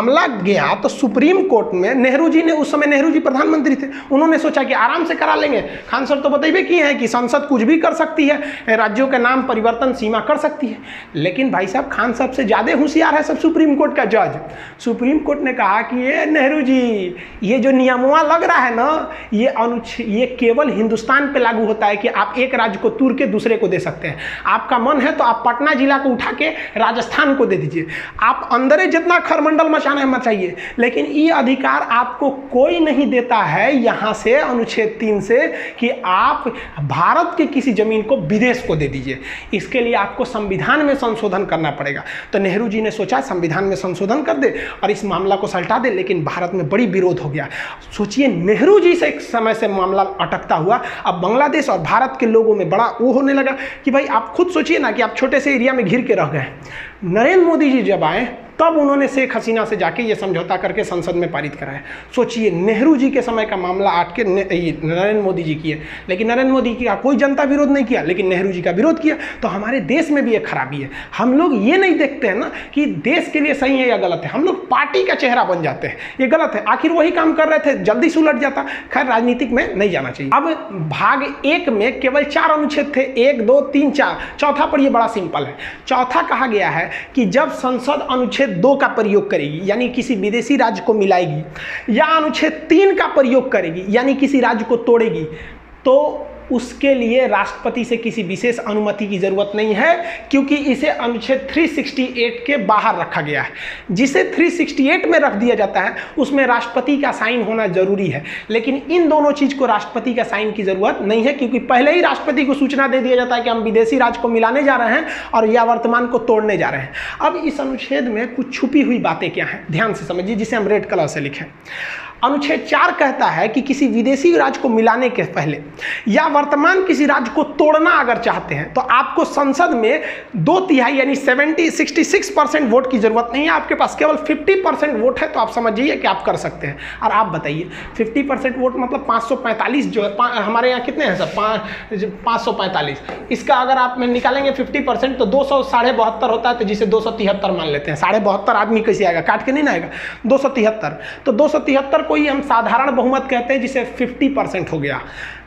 मामला गया तो सुप्रीम कोर्ट में नेहरू जी ने, उस समय नेहरू जी प्रधानमंत्री थे, उन्होंने सोचा कि आराम से करा लेंगे। खान सर तो बताइए किए हैं कि संसद कुछ भी कर सकती है, राज्यों के नाम परिवर्तन सीमा कर सकती है। लेकिन भाई साहब खान साहब से ज़्यादा होशियार है सब सुप्रीम कोर्ट का जज। सुप्रीम कोर्ट ने कहा कि ये नेहरू जी, ये जो नियमवा लग रहा है ना, ये केवल हिंदुस्तान पे लागू होता है कि आप एक राज्य को तोड़ के दूसरे को दे सकते हैं। आपका मन है तो आप पटना जिला को उठा के राजस्थान को दे दीजिए, आप अंदर जितना खरमंडल मचाना है मचाइए, लेकिन ये अधिकार आपको कोई नहीं देता है यहाँ से अनुच्छेद 3 से कि आप भारत के किसी जमीन को विदेश को दे दीजिए। इसके लिए आपको संविधान में संशोधन करना पड़ेगा। तो नेहरू जी ने सोचा संविधान में संशोधन कर दे और इस मामला को सल्टा दे, लेकिन भारत में बड़ी विरोध हो गया। सोचिए नेहरू जी से एक समय से मामला अटकता हुआ अब बांग्लादेश और भारत के लोगों में बड़ा वो होने लगा कि भाई आप खुद सोचिए ना कि आप छोटे से एरिया में घिर के रह गए। नरेंद्र मोदी जी जब आए तब उन्होंने शेख हसीना से जाके ये समझौता करके संसद में पारित कराया। सोचिए नेहरू जी के समय का मामला आट के नरेंद्र मोदी जी किए, लेकिन नरेंद्र मोदी का कोई जनता विरोध नहीं किया, लेकिन नेहरू जी का विरोध किया। तो हमारे देश में भी एक खराबी है, हम लोग ये नहीं देखते हैं ना कि देश के लिए सही है या गलत है, हम लोग पार्टी का चेहरा बन जाते हैं, ये गलत है। आखिर वही काम कर रहे थे, जल्दी से उलट जाता। खैर राजनीतिक में नहीं जाना चाहिए। अब भाग 1 में केवल 4 अनुच्छेद थे, 1, 2, 3, 4। चौथा पर ये बड़ा सिंपल है। चौथा कहा गया है कि जब संसद अनुच्छेद 2 का प्रयोग करेगी यानी किसी विदेशी राज्य को मिलाएगी, या अनुच्छेद 3 का प्रयोग करेगी यानी किसी राज्य को तोड़ेगी, तो उसके लिए राष्ट्रपति से किसी विशेष अनुमति की जरूरत नहीं है, क्योंकि इसे अनुच्छेद 368 के बाहर रखा गया है। जिसे 368 में रख दिया जाता है उसमें राष्ट्रपति का साइन होना जरूरी है, लेकिन इन दोनों चीज को राष्ट्रपति का साइन की जरूरत नहीं है, क्योंकि पहले ही राष्ट्रपति को सूचना दे दिया जाता है कि हम विदेशी राज्य को मिलाने जा रहे हैं और या वर्तमान को तोड़ने जा रहे हैं। अब इस अनुच्छेद में कुछ छुपी हुई बातें क्या हैं, ध्यान से समझिए, जिसे हम रेड कलर से लिखें। अनुच्छेद 4 कहता है कि किसी विदेशी राज्य को मिलाने के पहले या वर्तमान किसी राज्य को तोड़ना अगर चाहते हैं तो आपको संसद में 2/3 यानी 66% वोट की जरूरत नहीं है, आपके पास केवल 50% वोट है, तो आप समझिए कि आप कर सकते हैं। और आप बताइए 50% वोट मतलब 545 जो है, हमारे यहाँ कितने हैं सर, 545, इसका अगर आप में निकालेंगे 50% तो 272 होता है, तो जिसे 273 मान लेते हैं। 72.5 आदमी कैसे आएगा, काट के नहीं ना आएगा, 273। तो 273 को ही हम साधारण बहुमत कहते हैं, जिसे 50% हो गया।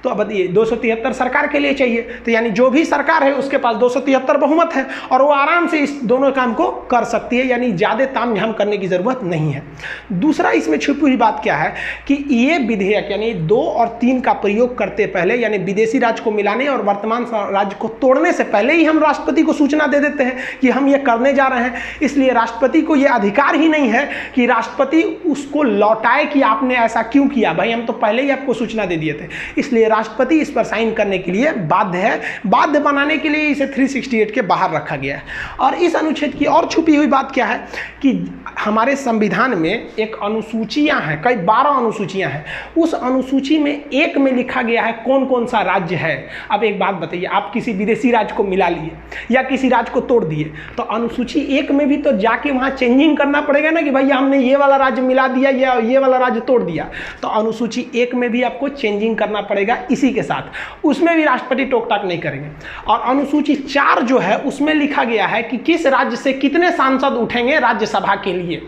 तो अब बताइए 273 सरकार के लिए चाहिए, तो यानी जो भी सरकार है उसके पास 273 बहुमत है और वो आराम से इस दोनों काम को कर सकती है, यानी ज़्यादा तामझाम करने की ज़रूरत नहीं है। दूसरा इसमें छुपी हुई बात क्या है कि ये विधेयक यानी 2 और 3 का प्रयोग करते पहले, यानी विदेशी राज्य को मिलाने और वर्तमान राज्य को तोड़ने से पहले ही हम राष्ट्रपति को सूचना दे देते हैं कि हम ये करने जा रहे हैं। इसलिए राष्ट्रपति को ये अधिकार ही नहीं है कि राष्ट्रपति उसको लौटाए कि आपने ऐसा क्यों किया, भाई हम तो पहले ही आपको सूचना दे दिए थे। इसलिए राष्ट्रपति इस पर साइन करने के लिए बाध्य है। बाध्य बनाने के लिए इसे 368 के बाहर रखा गया है। और इस अनुच्छेद की और छुपी हुई बात क्या है कि हमारे संविधान में एक अनुसूचियां हैं, कई 12 अनुसूचियां हैं। उस अनुसूची में 1 में लिखा गया है कौन कौन सा राज्य है। अब एक बात बताइए, आप किसी विदेशी राज्य को मिला लिए या किसी राज्य को तोड़ दिए, तो अनुसूची 1 में भी तो जाके वहां चेंजिंग करना पड़ेगा ना कि भैया हमने ये वाला राज्य मिला दिया या ये वाला राज्य तोड़ दिया। तो अनुसूची 1 में भी आपको चेंजिंग करना पड़ेगा। इसी के साथ उसमें भी राष्ट्रपति टोक टाक नहीं करेंगे। और अनुसूची 4 जो है उसमें लिखा गया है कि किस राज्य से कितने सांसद उठेंगे राज्यसभा के लिए।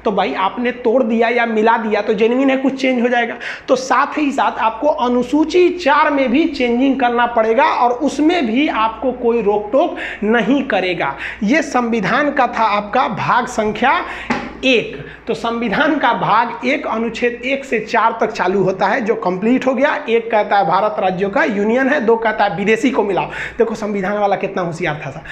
तो भाई आपने तोड़ दिया या मिला दिया तो जेन्युइन है, कुछ चेंज हो जाएगा। तो साथ ही साथ आपको अनुसूची 4 में भी चेंजिंग करना पड़ेगा और उसमें भी आपको कोई रोक टोक नहीं करेगा। ये संविधान का था आपका भाग संख्या 1। तो संविधान का भाग 1 अनुच्छेद 1 से 4 तक चालू होता है, जो कंप्लीट हो गया। 1 कहता है भारत राज्यों का यूनियन है, 2 कहता है विदेशी को मिलाओ। देखो संविधान वाला कितना होशियार था।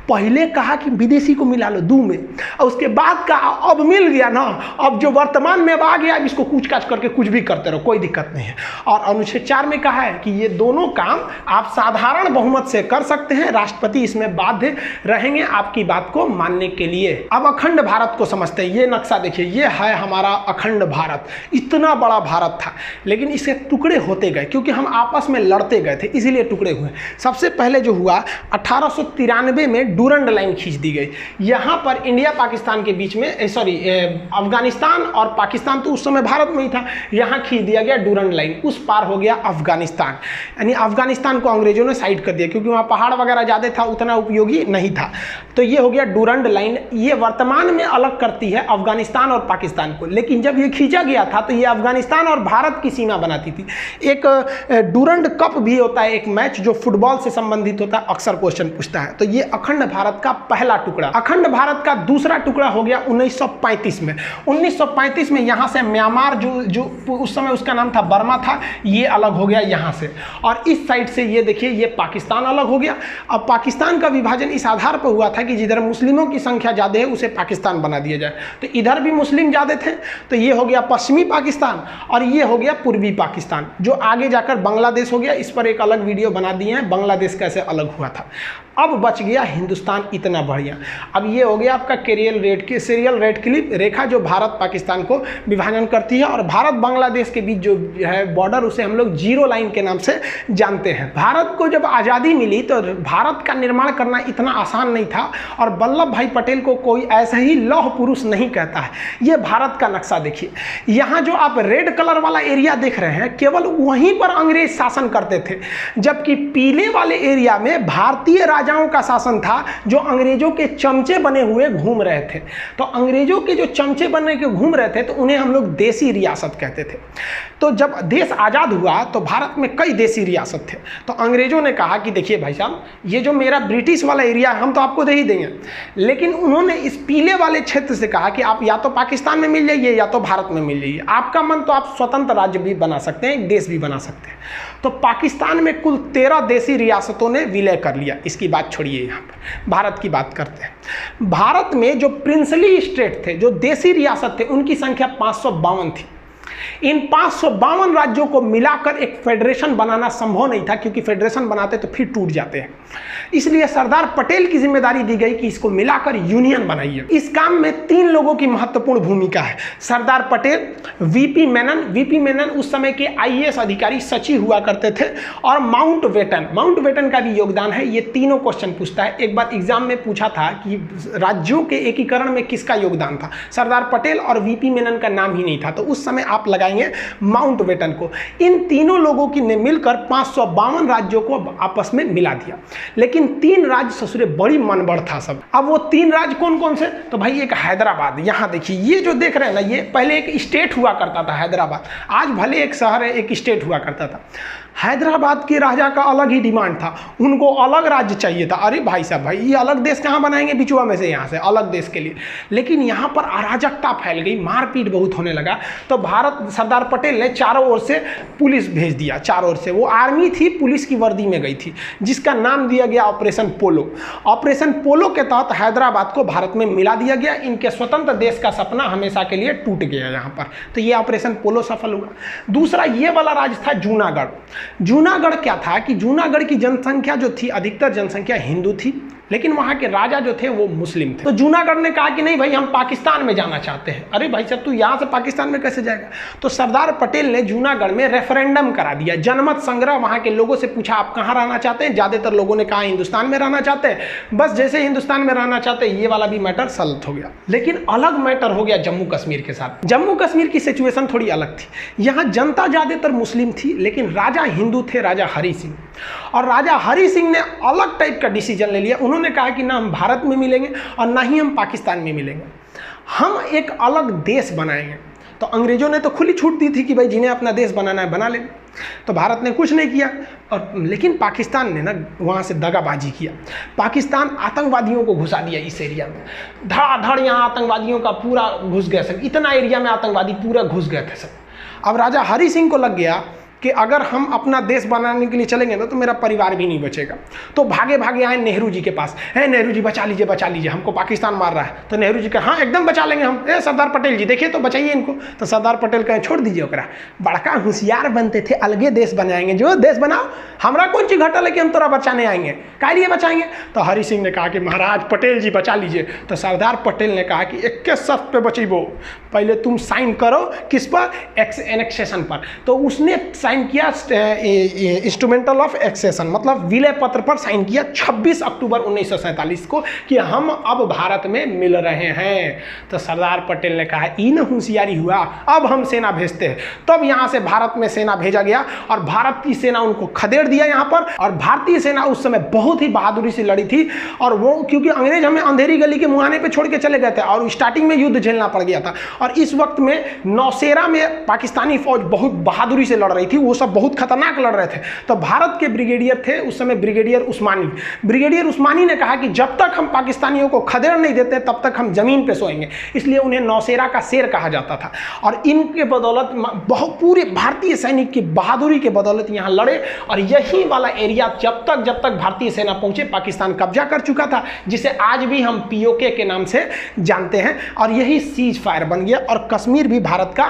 पहले कहा कि विदेशी को मिला लो 2 में, और उसके बाद कहा अब मिल गया ना, अब जो वर्तमान में अब आ गया, अब इसको कूच काच करके कुछ भी करते रहो, कोई दिक्कत नहीं है। और अनुच्छेद 4 में कहा है कि ये दोनों काम आप साधारण बहुमत से कर सकते हैं, राष्ट्रपति इसमें बाध्य रहेंगे आपकी बात को मानने के लिए। अब अखंड भारत को समझते हैं। ये नक्शा देखिए, ये है हमारा अखंड भारत। इतना बड़ा भारत था, लेकिन इसके टुकड़े होते गए क्योंकि हम आपस में लड़ते गए थे, इसीलिए टुकड़े हुए। सबसे पहले जो हुआ 1893 में डूरंड लाइन खींच दी गई। यहाँ पर इंडिया पाकिस्तान के बीच में, अफगानिस्तान और पाकिस्तान तो उस समय भारत में ही था, यहाँ खींच दिया गया डूरंड लाइन। उस पार हो गया अफगानिस्तान, यानी अफगानिस्तान को अंग्रेजों ने साइड कर दिया क्योंकि वहाँ पहाड़ वगैरह ज़्यादा था, उतना उपयोगी नहीं था। तो ये हो गया डूरंड लाइन। ये वर्तमान में अलग करती है अफगानिस्तान और पाकिस्तान को। लेकिन जब ये खींचा गया था तो ये अफगानिस्तान और भारत की सीमा बनाती थी। एक डूरंड कप भी होता है, एक मैच जो फुटबॉल से संबंधित होता है, अक्सर क्वेश्चन पूछता है। तो ये अखंड भारत का पहला टुकड़ा। अखंड भारत का दूसरा टुकड़ा हो गया 1935 में। 1935 में यहाँ से म्यांमार जो उस समय उसका नाम था बर्मा था, ये अलग हो गया यहाँ से। और इस साइड से ये देखिए ये पाकिस्तान अलग हो गया। अब पाकिस्तान का विभाजन इस आधार पर हुआ था कि जिधर मुस्लिमों की संख्या ज़्यादा है उसे पाकिस्तान बना दिया जाए। तो इधर भी मुस्लिम ज़्यादा थे तो ये हो गया पश्चिमी पाकिस्तान और ये हो गया पूर्वी पाकिस्तान, जो आगे जाकर बांग्लादेश हो गया। इस पर एक अलग वीडियो बना दिए हैं, बांग्लादेश कैसे अलग हुआ था। अब बच गया हिंदुस्तान, इतना बढ़िया। अब ये हो गया आपका सीरियल रेड क्लिप रेखा जो भारत पाकिस्तान को विभाजन करती है। और भारत बांग्लादेश के बीच जो है बॉर्डर, उसे हम लोग जीरो लाइन के नाम से जानते हैं। भारत को जब आज़ादी मिली तो भारत का निर्माण करना इतना आसान नहीं था और वल्लभ भाई पटेल को कोई ऐसा ही लौह पुरुष नहीं कहता है। ये भारत का नक्शा देखिए, यहाँ जो आप रेड कलर वाला एरिया देख रहे हैं केवल वहीं पर अंग्रेज शासन करते थे, जबकि पीले वाले एरिया में भारतीय राजाओं का शासन था जो अंग्रेजों के चमचे बने हुए घूम रहे थे। तो अंग्रेजों के जो चमचे बने के घूम रहे थे तो उन्हें हम लोग देसी रियासत कहते थे। तो जब देश आज़ाद हुआ तो भारत में कई देसी रियासत थे। तो अंग्रेजों ने कहा कि देखिए भाई साहब, ये जो मेरा ब्रिटिश वाला एरिया है हम तो आपको दे ही देंगे, लेकिन उन्होंने इस पीले वाले क्षेत्र से कहा कि आप या तो पाकिस्तान में मिल जाइए या तो भारत में मिल जाइए, आपका मन तो आप स्वतंत्र राज्य भी बना सकते हैं, एक देश भी बना सकते हैं। तो पाकिस्तान में कुल 13 देसी रियासतों ने विलय कर लिया। इसकी बात छोड़िए, यहाँ पर भारत की बात करते हैं। भारत में जो प्रिंसली स्टेट थे, जो देसी रियासत थे, उनकी संख्या 552 थी। इन 552 राज्यों को मिलाकर एक फेडरेशन बनाना संभव नहीं था, क्योंकि फेडरेशन बनाते तो फिर टूट जाते हैं। इसलिए सरदार पटेल की जिम्मेदारी दी गई कि इसको मिलाकर यूनियन बनाइए। इस काम में 3 लोगों की महत्वपूर्ण भूमिका है। सरदार पटेल, वीपी मेनन उस समय के आईएएस अधिकारी सचिव हुआ करते थे, और माउंटबेटन का भी योगदान है। ये तीनों क्वेश्चन पूछता है। एक बार एग्जाम में पूछा था कि राज्यों के एकीकरण में किसका योगदान था, सरदार पटेल और वीपी मेनन का नाम ही नहीं था, तो उस समय आप लगाएंगे माउंटबेटन को। इन तीनों लोगों की ने मिलकर 552 राज्यों को आपस में मिला दिया। लेकिन 3 राज्य ससुरे बड़ी मनबड़ था सब। अब वो 3 राज्य कौन कौन से, तो भाई एक हैदराबाद, यहाँ देखिए ये जो देख रहे हैं ना, ये पहले एक स्टेट हुआ करता था हैदराबाद, आज भले एक शहर है, एक स्टेट हुआ करता था। हैदराबाद के राजा का अलग ही डिमांड था, उनको अलग राज्य चाहिए था। अरे भाई साहब, भाई ये अलग देश कहाँ बनाएंगे बिचुआ में से, यहाँ से अलग देश के लिए। लेकिन यहाँ पर अराजकता फैल गई, मारपीट बहुत होने लगा। तो सरदार पटेल ने चारों ओर से पुलिस भेज दिया, चारों ओर से। वो आर्मी थी, पुलिस की वर्दी में गई थी, जिसका नाम दिया गया ऑपरेशन पोलो। ऑपरेशन पोलो के तहत हैदराबाद को भारत में मिला दिया गया। इनके स्वतंत्र देश का सपना हमेशा के लिए टूट गया यहाँ पर। तो ये ऑपरेशन पोलो सफल हुआ। दूसरा ये वाला राज्य था जूनागढ़। जूनागढ़ क्या था कि जूनागढ़ की जनसंख्या जो थी, अधिकतर जनसंख्या हिंदू थी, लेकिन वहाँ के राजा जो थे वो मुस्लिम थे। तो जूनागढ़ ने कहा कि नहीं भाई, हम पाकिस्तान में जाना चाहते हैं। अरे भाई साहब, तू यहाँ से पाकिस्तान में कैसे जाएगा। तो सरदार पटेल ने जूनागढ़ में रेफरेंडम करा दिया, जनमत संग्रह। वहाँ के लोगों से पूछा आप कहाँ रहना चाहते हैं। ज़्यादातर लोगों ने कहा हिंदुस्तान में रहना चाहते हैं। बस जैसे हिंदुस्तान में रहना चाहते हैं, ये वाला भी मैटर सल्व हो गया। लेकिन अलग मैटर हो गया जम्मू कश्मीर के साथ। जम्मू कश्मीर की सिचुएशन थोड़ी अलग थी। यहाँ जनता ज़्यादातर मुस्लिम थी, लेकिन राजा हिंदू थे, राजा हरि सिंह। और राजा हरि सिंह ने अलग टाइप का डिसीजन ले लिया। उन्होंने कहा कि ना हम भारत में मिलेंगे और ना ही हम पाकिस्तान में मिलेंगे, हम एक अलग देश बनाएंगे। तो अंग्रेजों ने तो खुली छूट दी थी कि भाई जिन्हें अपना देश बनाना है बना लें। तो भारत ने कुछ नहीं किया, और लेकिन पाकिस्तान ने ना वहाँ से दगाबाजी किया। पाकिस्तान आतंकवादियों को घुसा दिया इस एरिया में, धड़ाधड़ यहाँ आतंकवादियों का पूरा घुस गया सब, इतना एरिया में आतंकवादी पूरा घुस गए थे सब। अब राजा हरि सिंह को लग गया कि अगर हम अपना देश बनाने के लिए चलेंगे ना तो मेरा परिवार भी नहीं बचेगा। तो भागे भागे आए नेहरू जी के पास, है नेहरू जी बचा लीजिए, हमको पाकिस्तान मार रहा है। तो नेहरू जी कहा हाँ एकदम बचा लेंगे हम। सरदार पटेल जी देखिए तो बचाइए इनको। तो सरदार पटेल कहे छोड़ दीजिए ओकरा, बड़का होशियार बनते थे, अलगे देश बनाएंगे, जो देश बनाओ, हमरा कौन चीज घटल है कि हम तोरा बचाने आएंगे, काय लिए बचाएंगे। तो हरि सिंह ने कहा कि महाराज पटेल जी बचा लीजिए। तो सरदार पटेल ने कहा कि 21 शर्त पे बचीबो, पहले तुम साइन करो किस पर, एनेक्सेशन पर। तो उसने साइन किया इंस्ट्रूमेंटल ऑफ एक्सेशन, मतलब विलय पत्र पर साइन किया 26 अक्टूबर 1947 को कि हम अब भारत में मिल रहे हैं। तो सरदार पटेल ने कहा ई न होशियारी हुआ, अब हम सेना भेजते हैं। तब यहाँ से भारत में सेना भेजा गया और भारत की सेना उनको खदेड़ दिया यहाँ पर। और भारतीय सेना उस समय बहुत ही बहादुरी से लड़ी थी, और वो क्योंकि अंग्रेज हमें अंधेरी गली के मुहाने पे छोड़ के चले गए थे और स्टार्टिंग में युद्ध झेलना पड़ गया था। और इस वक्त में नौशेरा में पाकिस्तानी फौज बहुत बहादुरी से लड़ रही थी, वो सब बहुत खतरनाक लड़ रहे थे। तो भारत के ब्रिगेडियर थे उस समय ब्रिगेडियर उस्मानी ने कहा कि जब तक हम पाकिस्तानियों को खदेड़ नहीं देते तब तक हम जमीन पे सोएंगे, इसलिए उन्हें नौशेरा का शेर कहा जाता था। और इनके बदौलत बहुत पूरे भारतीय सैनिक की बहादुरी के बदौलत यहाँ लड़े। और यही वाला एरिया जब तक भारतीय सेना पहुंचे पाकिस्तान कब्जा कर चुका था, जिसे आज भी हम POK के नाम से जानते हैं। और यही सीज फायर बन गया और कश्मीर भी भारत का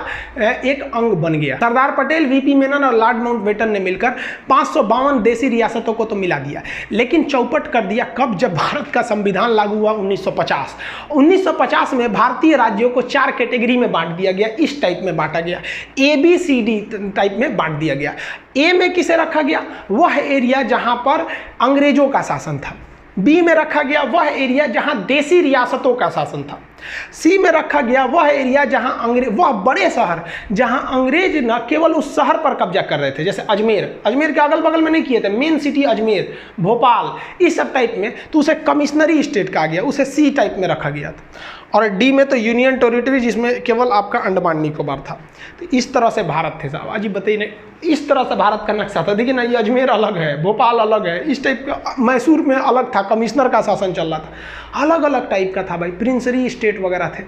एक अंग बन गया। सरदार पटेल, VP मेनन और लॉर्ड माउंटबेटन ने मिलकर 552 देसी रियासतों को तो मिला दिया, लेकिन चौपट कर दिया कब? जब भारत का संविधान लागू हुआ 1950। 1950 में भारतीय राज्यों को 4 कैटेगरी में बांट दिया गया, इस टाइप में बांटा गया, ABCD टाइप में बांट दिया गया। A में किसे रखा गया? वह एरिया जहां पर अंग्रेजों का शासन था। B में रखा गया वह एरिया जहां देसी रियासतों का शासन था। C में रखा गया वह एरिया जहां वह बड़े शहर जहां अंग्रेज न केवल उस शहर पर कब्जा कर रहे थे, जैसे अजमेर के अगल बगल में नहीं किए थे, मेन सिटी अजमेर, भोपाल, इस सब टाइप में, तो उसे कमिश्नरी स्टेट कहा गया, उसे C टाइप में रखा गया था। और D में तो यूनियन टेरिटरी, जिसमें केवल आपका अंडमान निकोबार था। तो इस तरह से भारत थे साहब। अजी बताइए नहीं, इस तरह से भारत का नक्शा था। देखिए ना, ये अजमेर अलग है, भोपाल अलग है, इस टाइप का। मैसूर में अलग था, कमिश्नर का शासन चल रहा था, अलग अलग टाइप का था भाई, प्रिंसरी स्टेट वगैरह थे।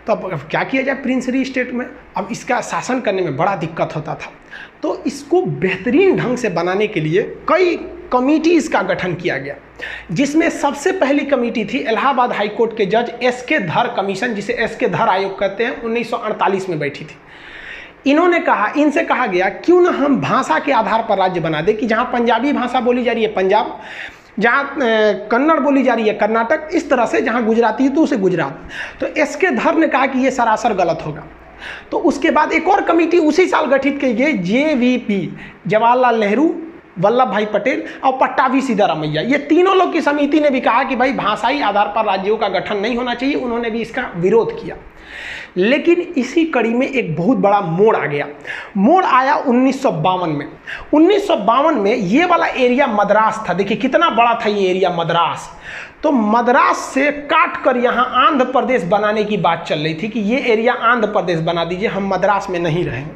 तब क्या किया जाए प्रिंसरी स्टेट में? अब इसका शासन करने में बड़ा दिक्कत होता था, तो इसको बेहतरीन ढंग से बनाने के लिए कई कमिटीज़ का गठन किया गया, जिसमें सबसे पहली कमेटी थी इलाहाबाद हाई कोर्ट के जज SK धर कमीशन, जिसे SK धर आयोग कहते हैं, 1948 में बैठी थी। इनसे कहा गया क्यों ना हम भाषा के आधार पर राज्य बना दे, कि जहाँ पंजाबी भाषा बोली जा रही है पंजाब, जहाँ कन्नड़ बोली जा रही है कर्नाटक, इस तरह से जहाँ गुजराती है तो उसे गुजरात। तो SK धर ने कहा कि ये सरासर गलत होगा। तो उसके बाद एक और कमेटी उसी साल गठित की गई, JVP, जवाहरलाल नेहरू, वल्लभ भाई पटेल और पट्टाभी सिद्धारमैया, ये तीनों लोग की समिति ने भी कहा कि भाई भाषाई आधार पर राज्यों का गठन नहीं होना चाहिए। उन्होंने भी इसका विरोध किया। लेकिन इसी कड़ी में एक बहुत बड़ा मोड़ आ गया। मोड़ आया 1952 में। 1952 में ये वाला एरिया मद्रास था। देखिए कितना बड़ा था ये एरिया मद्रास। तो मद्रास से काट कर यहाँ आंध्र प्रदेश बनाने की बात चल रही थी कि ये एरिया आंध्र प्रदेश बना दीजिए, हम मद्रास में नहीं रहेंगे।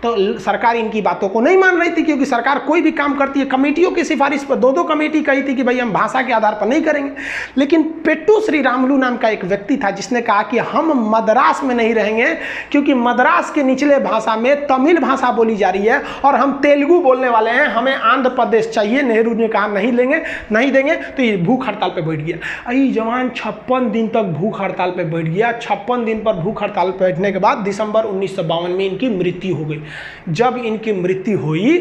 तो सरकार इनकी बातों को नहीं मान रही थी, क्योंकि सरकार कोई भी काम करती है कमेटियों की सिफारिश पर। 2 कमेटी कही थी कि भाई हम भाषा के आधार पर नहीं करेंगे। लेकिन पेट्टू श्रीरामुलु नाम का एक व्यक्ति था जिसने कहा कि हम मद्रास में नहीं रहेंगे, क्योंकि मद्रास के निचले भाषा में तमिल भाषा बोली जा रही है और हम तेलुगु बोलने वाले हैं, हमें आंध्र प्रदेश चाहिए। नेहरू ने कहा नहीं देंगे। तो ये भूख हड़ताल पर बैठ गया। अई जवान 56 दिन तक भूख हड़ताल पे बैठ गया। 56 दिन पर भूख हड़ताल पे बैठने के बाद दिसंबर 1952 में इनकी मृत्यु हो गई। जब इनकी मृत्यु हुई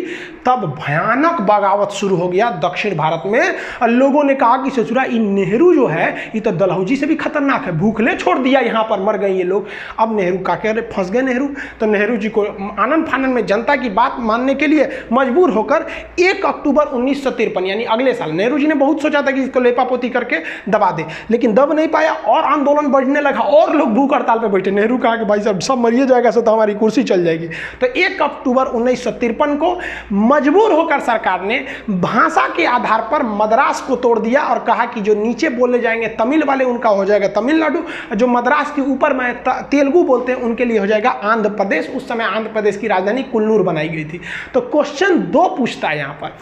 तब भयानक बगावत शुरू हो गया दक्षिण भारत में। और लोगों ने कहा कि ससुरा ये नेहरू जो है ये तो डलहौजी से भी खतरनाक है, भूखले छोड़ दिया, यहाँ पर मर गए ये लोग। अब नेहरू का कह रहे फंस गए नेहरू। तो नेहरू जी को आनंद फानन में जनता की बात मानने के लिए मजबूर होकर 1 अक्टूबर 1953 यानी अगले साल, नेहरू जी ने बहुत सोचा था कि इसको लेपापोती करके दबा दे, लेकिन दब नहीं पाया और आंदोलन बढ़ने लगा और लोग भूख हड़ताल पे बैठे। नेहरू कहा कि भाई साहब सब मरिए जाएगा तो हमारी कुर्सी चल जाएगी। तो 1 अक्टूबर 1953 को मजबूर होकर सरकार ने भाषा के आधार पर मद्रास को तोड़ दिया और कहा कि जो नीचे बोले जाएंगे तमिल वाले उनका हो जाएगा तमिलनाडु, जो मद्रास के ऊपर में तेलुगु बोलते हैं उनके लिए हो जाएगा आंध्र प्रदेश। उस समय आंध्र प्रदेश की राजधानी कुल्लूर बनाई गई थी। तो क्वेश्चन 2 पूछता है यहाँ पर,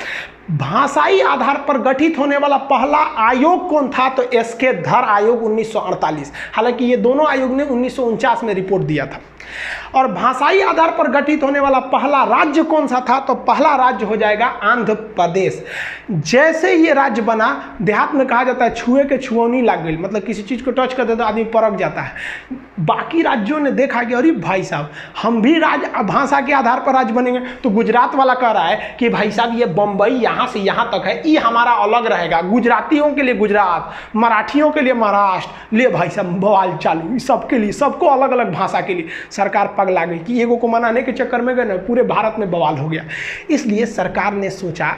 भाषाई आधार पर गठित होने वाला पहला आयोग कौन था? तो SK धर आयोग 1948। हालांकि ये दोनों आयोग ने 1949 में रिपोर्ट दिया था। और भाषाई आधार पर गठित होने वाला पहला राज्य कौन सा था? तो पहला राज्य हो जाएगा आंध्र प्रदेश। जैसे ये राज्य बना, देहात में कहा जाता है छुए के छुअनी लग गई, मतलब किसी चीज को टच कर दे तो आदमी परख जाता है। बाकी राज्यों ने देखा कि अरे भाई साहब हम भी भाषा के आधार पर राज्य बनेंगे। तो गुजरात वाला कह रहा है कि भाई साहब ये बम्बई यहाँ से यहाँ तक है, ये हमारा अलग रहेगा, गुजरातियों के लिए गुजरात, मराठियों के लिए महाराष्ट्र। ले भाई साहब बवाल चालू, सबके लिए, सबको अलग अलग भाषा के लिए। सरकार पगला गई कि एगो को मनाने के चक्कर में गए ना, पूरे भारत में बवाल हो गया। इसलिए सरकार ने सोचा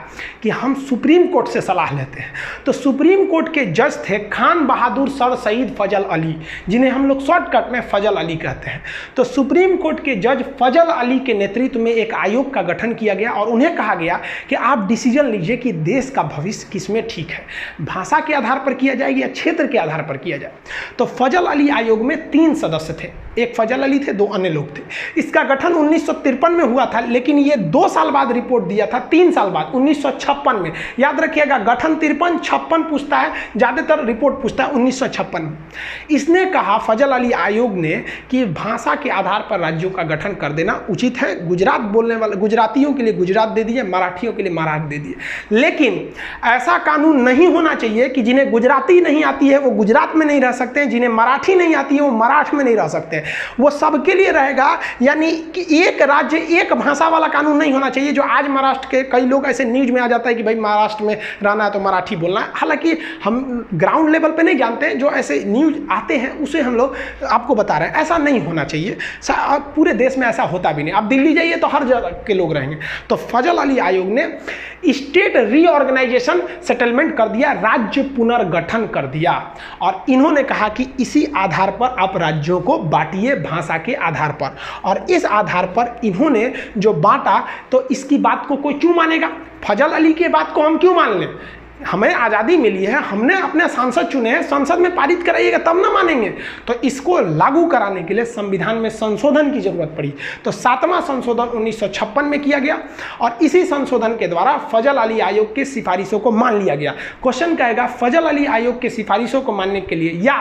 कि हम सुप्रीम कोर्ट से सलाह लेते हैं। तो सुप्रीम कोर्ट के जज थे खान बहादुर सर सईद फजल अली, जिन्हें हम लोग शॉर्टकट में फजल अली कहते हैं। तो सुप्रीम कोर्ट के जज फजल अली के नेतृत्व में एक आयोग का गठन किया गया और उन्हें कहा गया कि आप डिसीजन लीजिए कि देश का भविष्य किसमें ठीक है, भाषा के आधार पर किया जाए या क्षेत्र के आधार पर किया जाए। तो फजल अली आयोग में 3 सदस्य थे, एक फजल अली थे, 2 अन्य लोग थे। इसका गठन 1953 में हुआ था, लेकिन ये 2 साल बाद रिपोर्ट दिया था, 3 साल बाद 1956 में। याद रखिएगा, गठन 53, 56 पूछता है, ज़्यादातर रिपोर्ट पूछता है 1956 में। इसने कहा फजल अली आयोग ने कि भाषा के आधार पर राज्यों का गठन कर देना उचित है। गुजरात बोलने वाले गुजरातियों के लिए गुजरात दे दिए, मराठियों के लिए मराठ दे दिए, लेकिन ऐसा कानून नहीं होना चाहिए कि जिन्हें गुजराती नहीं आती है वो गुजरात में नहीं रह सकते हैं, जिन्हें मराठी नहीं आती है वो मराठ में नहीं रह सकते हैं। वो सबके लिए रहेगा, यानी कि एक राज्य एक भाषा वाला कानून नहीं होना चाहिए। जो आज महाराष्ट्र के कई लोग ऐसे न्यूज में आ जाता है कि भाई महाराष्ट्र में रहना है तो मराठी बोलना है, हालांकि हम ग्राउंड लेवल पे नहीं जानते हैं, जो ऐसे न्यूज आते हैं उसे हम लोग आपको बता रहे हैं। ऐसा नहीं होना चाहिए, पूरे देश में ऐसा होता भी नहीं। आप दिल्ली जाइए तो हर जगह के लोग रहेंगे। तो फजल अली आयोग ने स्टेट रीऑर्गेनाइजेशन सेटलमेंट कर दिया, राज्य पुनर्गठन कर दिया, और इन्होंने कहा कि इसी आधार पर आप राज्यों को बांटिए भाषा के आधार पर। और इस आधार पर इन्होंने जो बांटा, तो इसकी बात को कोई क्यों मानेगा? फजल अली की बात को हम क्यों मान लें? हमें आज़ादी मिली है, हमने अपने सांसद चुने हैं, संसद में पारित कराइएगा तब ना मानेंगे। तो इसको लागू कराने के लिए संविधान में संशोधन की जरूरत पड़ी। तो 7वां संशोधन 1956 में किया गया और इसी संशोधन के द्वारा फजल अली आयोग की सिफारिशों को मान लिया गया। क्वेश्चन कहेगा फजल अली आयोग की सिफारिशों को मानने के लिए या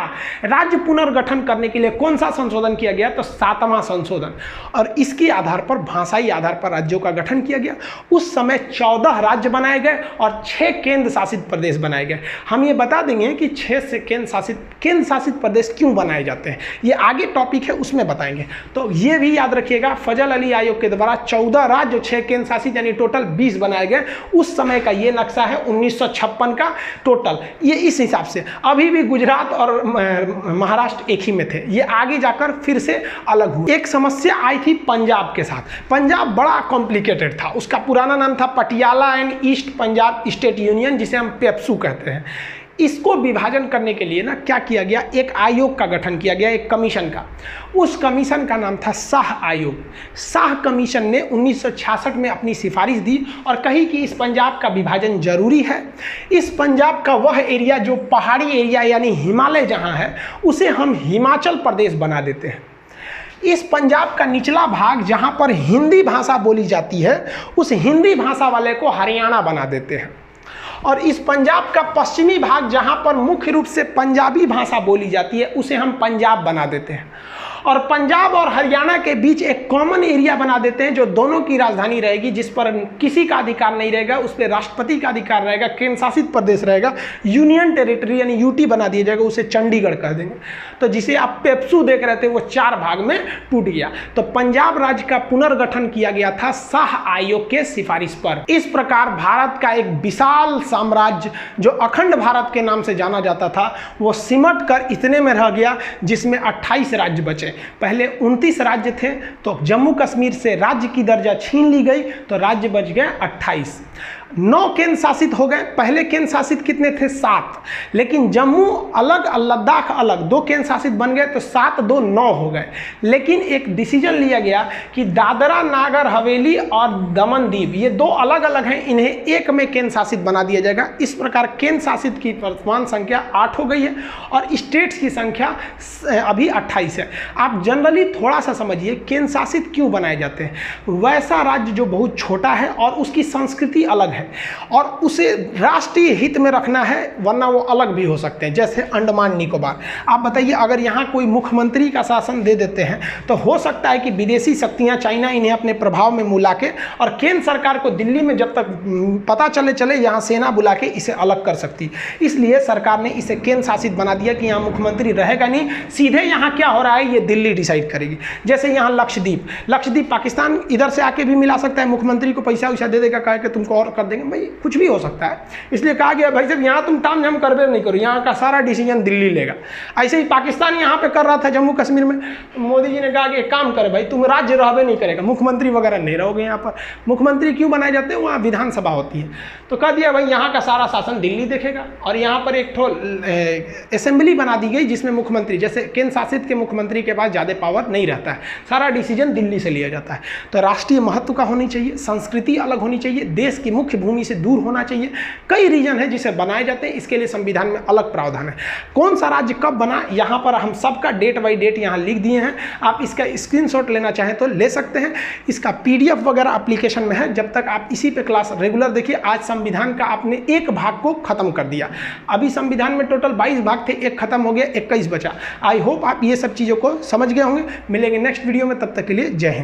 राज्य पुनर्गठन करने के लिए कौन सा संशोधन किया गया? तो 7वां संशोधन। और इसके आधार पर भाषाई आधार पर राज्यों का गठन किया गया। उस समय 14 राज्य बनाए गए और 6 केंद्र शासित प्रदेश बनाए गए। हम ये बता देंगे कि 6 से केंद्र शासित प्रदेश क्यों बनाए जाते हैं, ये आगे टॉपिक है उसमें बताएंगे। तो ये भी याद रखिएगा, फजल अली आयोग के द्वारा 14 राज्य, 6 केंद्र शासित, यानी टोटल 20 बनाए गए। उस समय का ये नक्शा है 1956 का टोटल। ये इस हिसाब से अभी भी गुजरात और महाराष्ट्र एक ही में थे, ये आगे जाकर फिर से अलग हुए। एक समस्या आई थी पंजाब के साथ। पंजाब बड़ा कॉम्प्लिकेटेड था, उसका पुराना नाम था Patiala and east Punjab state union, जिसे हम पेप्सू कहते हैं। इसको विभाजन करने के लिए ना क्या किया गया, एक आयोग का गठन किया गया, एक कमीशन का। उस कमीशन का नाम था शाह आयोग। शाह कमीशन ने 1966 में अपनी सिफारिश दी और कही कि इस पंजाब का विभाजन जरूरी है। इस पंजाब का वह एरिया जो पहाड़ी एरिया यानी हिमालय जहां है, उसे हम हिमाचल प्रदेश बना देते हैं। इस पंजाब का निचला भाग जहां पर हिंदी भाषा बोली जाती है, उस हिंदी भाषा वाले को हरियाणा बना देते हैं। और इस पंजाब का पश्चिमी भाग जहां पर मुख्य रूप से पंजाबी भाषा बोली जाती है, उसे हम पंजाब बना देते हैं। और पंजाब और हरियाणा के बीच एक कॉमन एरिया बना देते हैं जो दोनों की राजधानी रहेगी, जिस पर किसी का अधिकार नहीं रहेगा, उस पर राष्ट्रपति का अधिकार रहेगा, केंद्र शासित प्रदेश रहेगा, यूनियन टेरिटरी यानी यूटी बना दिया जाएगा, उसे चंडीगढ़ कह देंगे। तो जिसे आप पेप्सू देख रहे थे वो 4 भाग में टूट गया। तो पंजाब राज्य का पुनर्गठन किया गया था शाह आयोग के सिफारिश पर। इस प्रकार भारत का एक विशाल साम्राज्य जो अखंड भारत के नाम से जाना जाता था, वो सिमट कर इतने में रह गया जिसमें 28 राज्य बचे। पहले 29 राज्य थे, तो जम्मू कश्मीर से राज्य की दर्जा छीन ली गई, तो राज्य बच गए 28। 9 केंद्र शासित हो गए। पहले केंद्र शासित कितने थे? 7, लेकिन जम्मू अलग और लद्दाख अलग, 2 केंद्र शासित बन गए, तो 7 2 9 हो गए। लेकिन एक डिसीजन लिया गया कि दादरा नागर हवेली और दमन दीव, ये 2 अलग अलग हैं, इन्हें एक में केंद्र शासित बना दिया जाएगा। इस प्रकार केंद्र शासित की वर्तमान संख्या 8 हो गई है और स्टेट्स की संख्या अभी 28 है। आप जनरली थोड़ा सा समझिए केंद्र शासित क्यों बनाए जाते हैं। वैसा राज्य जो बहुत छोटा है और उसकी संस्कृति अलग है और उसे राष्ट्रीय हित में रखना है, वरना वो अलग भी हो सकते हैं, जैसे अंडमान निकोबार। आप बताइए, अगर यहाँ कोई मुख्यमंत्री का शासन दे देते हैं तो हो सकता है कि विदेशी शक्तियाँ, चाइना, इन्हें अपने प्रभाव में मिला के, और केंद्र सरकार को दिल्ली में जब तक पता चले यहाँ सेना बुला के इसे अलग कर सकती। इसलिए सरकार ने इसे केंद्र शासित बना दिया कि यहाँ मुख्यमंत्री रहेगा नहीं, सीधे यहाँ क्या हो रहा है ये दिल्ली डिसाइड करेगी। जैसे यहाँ लक्षद्वीप पाकिस्तान इधर से आके भी मिला सकता है, मुख्यमंत्री को पैसा वैसा दे देगा, कहे कि तुमको और कर देंगे, भाई कुछ भी हो सकता है। इसलिए कहा गया भाई साहब यहाँ तुम ताम झाम करबे नहीं करो, यहाँ का सारा डिसीजन दिल्ली लेगा। ऐसे ही पाकिस्तान यहाँ पे कर रहा था जम्मू कश्मीर में, मोदी जी ने कहा कि एक काम करे भाई, तुम राज्य रहबे नहीं करेगा, मुख्यमंत्री वगैरह नहीं रहोगे यहाँ पर। मुख्यमंत्री क्यों बनाए जाते हैं, वहाँ विधानसभा होती है। तो कह दिया भाई यहाँ का सारा शासन दिल्ली देखेगा, और यहाँ पर एक ठो असेंबली बना दी गई जिसमें मुख्यमंत्री, जैसे केंद्र शासित के मुख्यमंत्री के पास ज़्यादा पावर नहीं रहता है, सारा डिसीजन दिल्ली से लिया जाता है। तो राष्ट्रीय महत्व का होनी चाहिए, संस्कृति अलग होनी चाहिए, देश की मुख्य भूमि से दूर होना चाहिए। कई रीजन है जिसे बनाए जाते हैं, इसके लिए संविधान में अलग प्रावधान है। कौन सा राज्य कब बना, यहाँ पर हम सबका डेट बाई डेट यहाँ लिख दिए हैं। आप इसका स्क्रीनशॉट लेना चाहें तो ले सकते हैं, इसका PDF वगैरह एप्लीकेशन में है। जब तक आप इसी पे क्लास रेगुलर देखिए। आज संविधान का आपने एक भाग को खत्म कर दिया। अभी संविधान में टोटल 22 भाग थे, एक खत्म हो गया, 21 बचा। आई होप आप ये सब चीज़ों को समझ गए होंगे। मिलेंगे नेक्स्ट वीडियो में, तब तक के लिए जय हिंद।